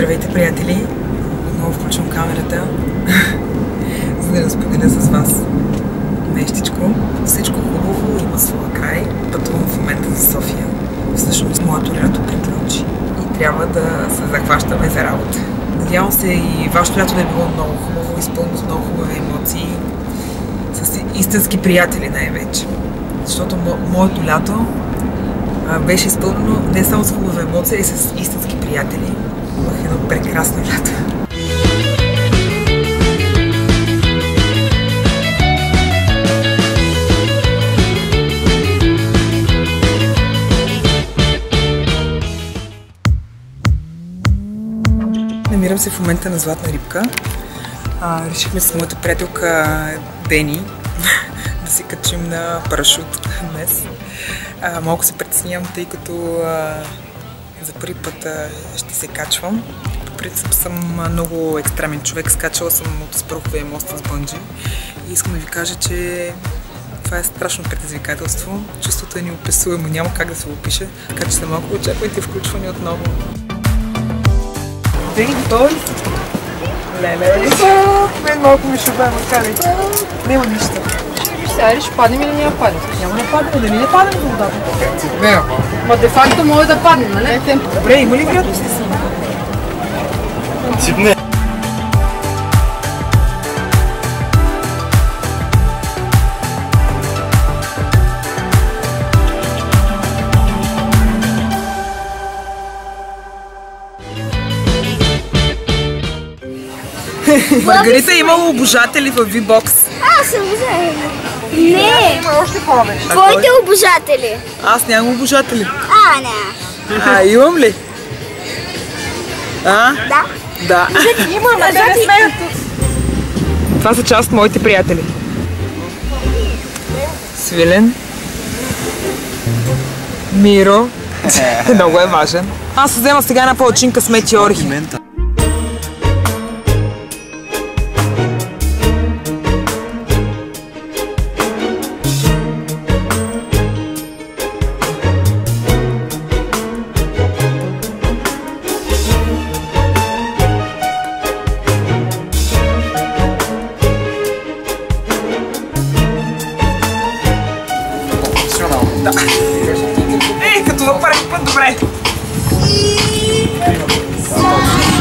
Здравейте, приятели! Отново включвам камерата, за да споделя с вас нещичко. Всичко хубаво има своя край. Пътувам в момента за София. Всъщност моето лято приключи и трябва да се захващаме за работа. Надявам се и вашето лято да е било много хубаво, изпълнено с много хубави емоции, с истински приятели най-вече. Защото моето лято беше изпълнено не само с хубава емоция, а и с истински приятели. Имах едно прекрасно лято. Намирам се в момента на Златна рибка. Решихме с моята приятелка Дени да се качим на парашут днес. Малко се притеснявам, тъй като за първи път ще се качвам. По принцип съм много екстремен човек, скачала съм от Аспаруховия мост с бънджи и искам да ви кажа, че това е страшно предизвикателство. Чувството е неописуемо, няма как да се го опише, така че след малко очаквайте включване отново. Дени, готови ли си? Леле! Мен малко ми шубе, макари. Няма нищо. Сега ли ще паднем или няма паднем? Няма да паднем, дали не паднем в водата? Не. Ма де-факто може да паднем, нали? Добре, има ли градусни си? Сипне. Маргарита е имала обожатели в V-Box. Аз съм обожатели. Не! Има още повече. Твоите обожатели. Аз нямам обожатели. Не. Имам ли? Да. Да. Имам, да не смеят. Това са част от моите приятели. Свилен. Миро. Много е важен. Аз взема сега една палачинка с метеорихи. Да. Като за първи път, добре.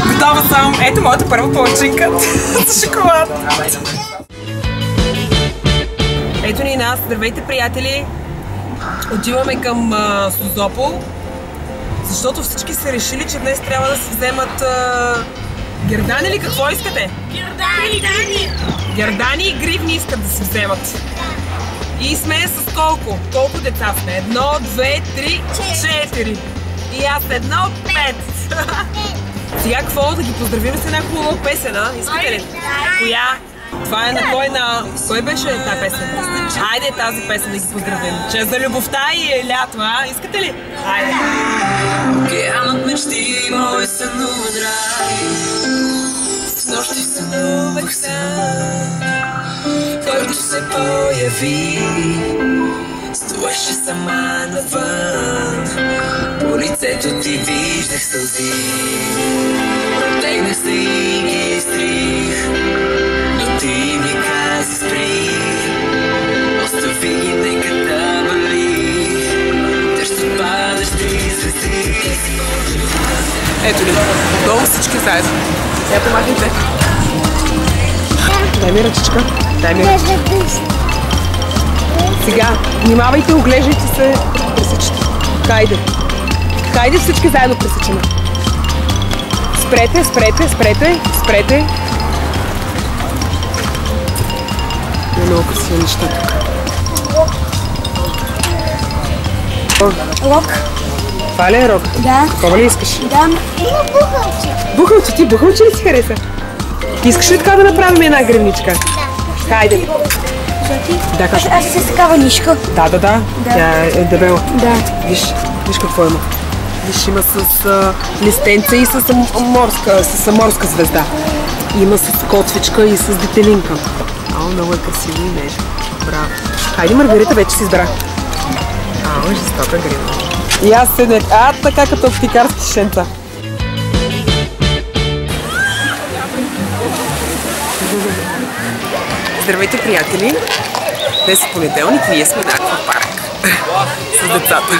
Готова съм. Ето моята първа палачинка с шоколад. Ето ни нас. Здравейте, приятели. Отиваме към Созопол, защото всички са решили, че днес трябва да се вземат гердани или какво искате? Гердани! Гердани и гривни искат да се вземат. И сме с колко? Колко деца сме? 1, 2, 3, 4. И аз 1, 5. Сега какво? Да ги поздравим с една хубава песен, а? Искате ли? Коя? Това е на кой на... Кой беше тази песен? Айде тази песен да ги поздравим. Че за любовта и е лято, а? Искате ли? Айде! Океанът мечти, мой сънудрай. С нощи сънувах сам, който се появи, стоеше сама навън. По лицето ти виждах сълзи, протегнах се и ги изтрих, но ти ми каза спри, остави ги, нека да вали, те ще падаш три звезди. Ето ли, долу всички заедно. Сега помагайте. Дай ми ръчичка. Дай ми ръчичка. Сега, внимавайте, оглеждайте се, пресичате. Хайде. Хайде всички заедно пресичаме. Спрете, спрете, спрете, спрете. Много красиви неща тук. Рок. Това ли е рок? Да. Такова ли искаш? Да. Има бухалче. Бухалче, ти бухалче ли си хареса? Искаш ли така да направим една гривничка? Да. Хайде. Да, аз се такава нишка. Да. Тя е дебела. Да. Виж какво има. Виж, има с листенца и с морска звезда. Има с котвичка и с детелинка. Много е красиво и нежно. Браво. Хайде, Маргарита вече си избра. Жестока грива. И аз седнах, така като аптекарски шенца. Здравейте, приятели! Днес е понеделник, ние сме на аквапарк с децата.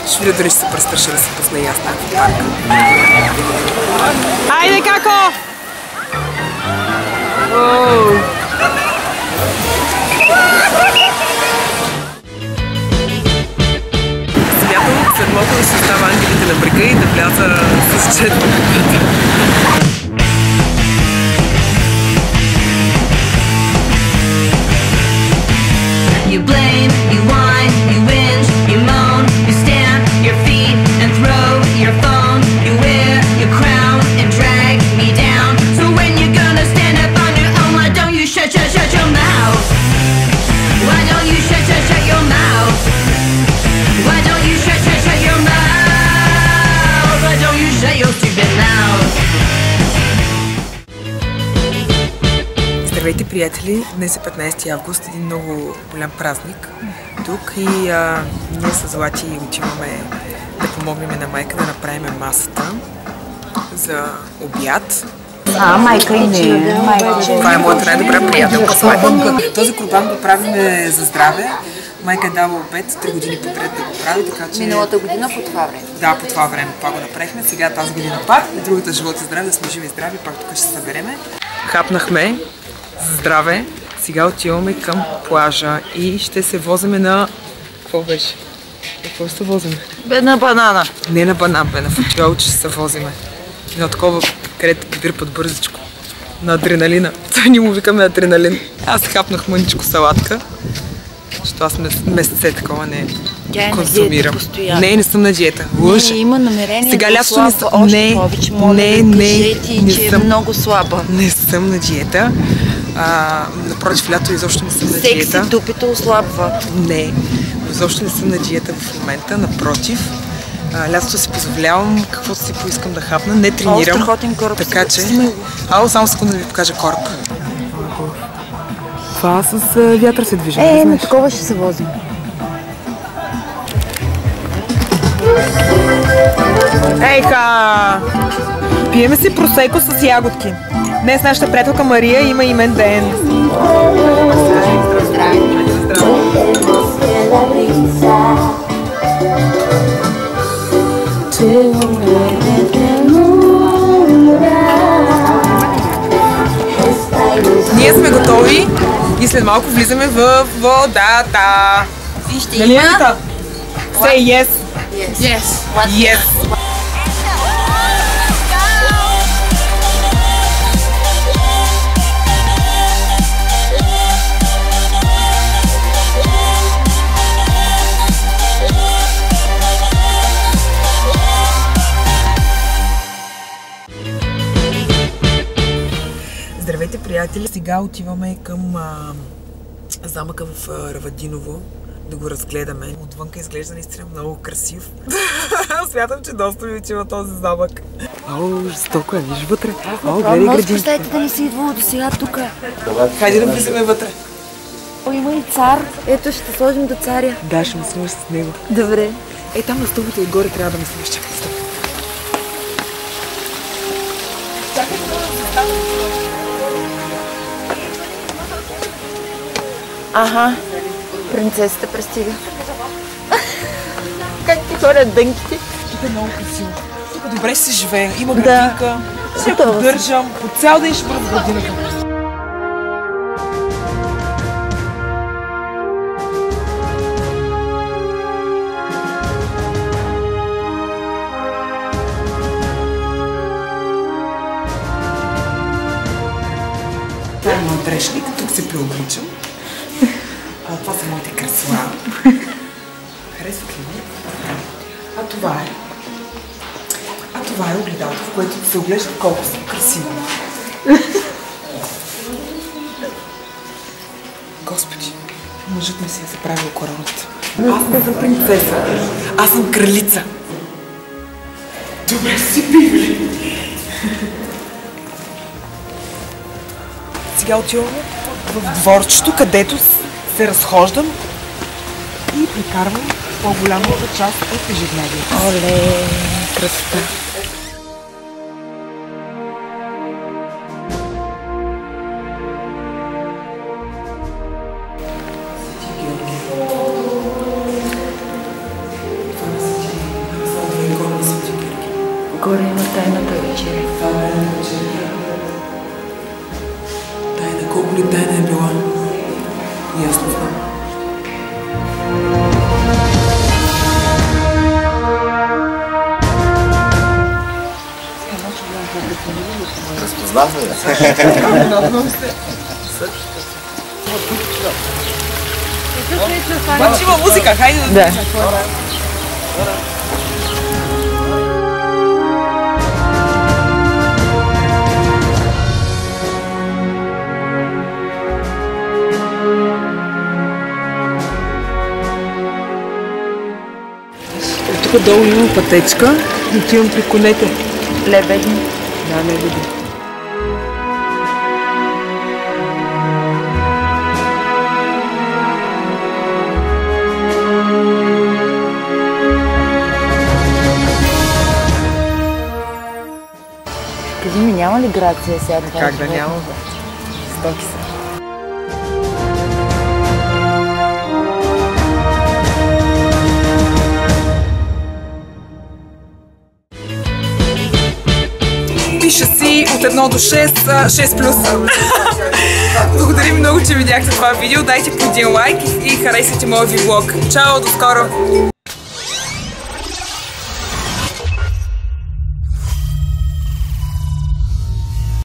Ще видя дали ще се престръша да се пусна и аз на аквапарка. Айде, како! Смятам след малко да се остава ангелите на брега и да вляза с четвърката. You blame, you whine, you whinge, you moan, you stamp your feet and throw your phone. You wear your crown and drag me down. So when you're gonna stand up on your own, why don't you shut your mouth? Why don't you shut your mouth? Why don't you shut your mouth? Why don't you shut your stupid mouth? Здравейте, приятели! Днес е 15 август, един много голям празник тук и ние с Злати отиваме да помогнем на майка да направим масата за обяд. Майка и не. Това е моята най-добра приятелка Злати. Този курбан го правим за здраве. Майка е дала обед 3 години подред да го прави, така че... Миналата година по това време. Да, по това време това го направихме. Сега тази година пак и другата живот и здраве, да сме живи и здрави, пак тук ще се събереме. Хапнахме за здраве. Сега отиваме към плажа и ще се возиме на... Какво беше? Какво ще се возиме? Бе на банана. Не на банан, бе, на футбол, че ще се возиме. На такова, където дърпат бързичко. На адреналина. Ние му викаме адреналин. Аз хапнах мъничко салатка. Защото аз месеце такова не консумирам. Не съм на диета. Лъжа. Има намерение сега да слабва още повече. Моля да кажете, че е много слаба. Не съм на диета. Напротив, лято изобщо не съм на диета. Секси дупито ослабва. Не, изобщо не съм на диета в момента. Напротив, лятото си позволявам каквото си поискам да хапна. Не тренирам. Страхотен кораб. Така че... само секунда да ви покажа кораб. Това с вятър се движи. На такова ще се возим. Ейха! Пиеме си просеко с ягодки. Днес нашата приятелка Мария има имен ден. Ние сме готови и след малко влизаме в водата. И ще Нали има... Say yes. Yes. Yes. Здравейте, приятели! Сега отиваме към замъка в Равадиново да го разгледаме. Отвънка изглежда наистина много красив. Смятам, че доста ми отива този замък. Жестоко е, виж вътре. Гледай градинките. Представете да не се идвало до сега тук. Хайде да влизаме вътре. Има и цар. Ето ще сложим до царя. Да, ще ме снимаш с него. Добре. Там на стълбите отгоре трябва да ме снимаш. Чакай, стоп. Аха. Принцесата пристига. Как ти ходят дънките? Тук е много красиво. Тук добре се живее. Има градинка. Ще поддържам. По цял ден ще бъда в градината. Това е моят дрешник. Тук се преобличам. Това са моите кресла. Харесват ли ми? Това е огледалото, в което се оглежда колко съм красива. Господи, мъжът ми си е заправил короната. Аз не съм принцеса, аз съм кралица. Добре си бивли. Сега отиваме в дворчето, където се разхождам и прекарвам по-голямата част от ежедневието. Оле, красота. Горе има тайната вечеря. Тайна, колко ли тайна е била? Ясно знам. Разпознахме ли? Обаче има музика, хайде да. Тук долу има пътечка и отивам при конете. Лебедни. Да, лебеди. Кажи ми, няма ли Грация сега? Как да няма? Стоки са. Пиша си от 1 до 6, 6 плюс. Благодарим много, че видяхте това видео. Дайте по един лайк и харесайте моят ви влог. Чао, до скоро!